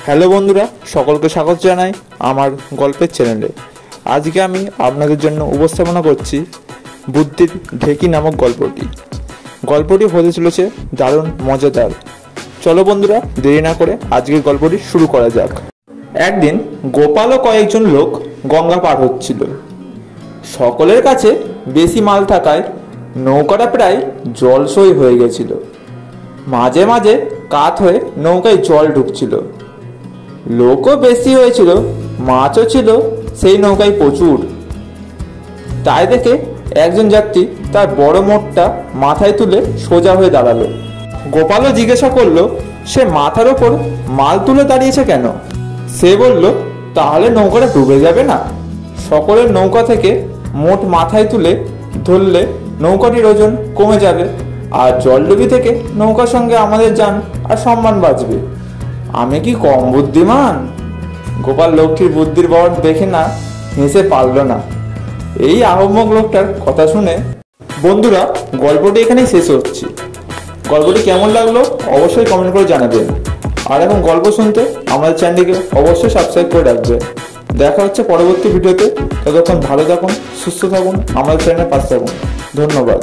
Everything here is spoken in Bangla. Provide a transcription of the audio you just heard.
হ্যালো বন্ধুরা, সকলকে স্বাগত জানাই আমার গল্পের চ্যানেলে। আজকে আমি আপনাদের জন্য উপস্থাপনা করছি বুদ্ধির ঢেকি নামক গল্পটি হতে চলেছে দারুণ মজাদার। চলো বন্ধুরা, দেরি না করে আজকের গল্পটি শুরু করা যাক। একদিন গোপাল ও কয়েকজন লোক গঙ্গা পার হচ্ছিল। সকলের কাছে বেশি মাল থাকায় নৌকাটা প্রায় জলসই হয়ে গেছিল। মাঝে মাঝে কাত হয়ে নৌকায় জল ঢুকছিল। লোকও বেশি হয়েছিল, মাছও ছিল সেই নৌকায় প্রচুর। তাই দেখে একজন যাত্রী তার বড় মোটটা মাথায় তুলে সোজা হয়ে দাঁড়ালো। গোপালও জিজ্ঞাসা করলো, সে মাথার ওপর মাল তুলে দাঁড়িয়েছে কেন? সে বলল, তাহলে নৌকাটা ডুবে যাবে না। সকলের নৌকা থেকে মোট মাথায় তুলে ধরলে নৌকাটির ওজন কমে যাবে, আর জলডুবি থেকে নৌকার সঙ্গে আমাদের যান আর সম্মান বাঁচবে। আমি কি কম বুদ্ধিমান? গোপাল লোকটির বুদ্ধির বর দেখে না হেসে পারল না। এই আহম্মক লোকটার কথা শুনে বন্ধুরা, গল্পটি এখানেই শেষ হচ্ছে। গল্পটি কেমন লাগলো অবশ্যই কমেন্ট করে জানাবেন। আর এখন গল্প শুনতে আমাদের চ্যানেলটিকে অবশ্যই সাবস্ক্রাইব করে রাখবেন। দেখা হচ্ছে পরবর্তী ভিডিওতে। ততক্ষণ ভালো থাকুন, সুস্থ থাকুন, আমাদের চ্যানেলের পাশে থাকুন। ধন্যবাদ।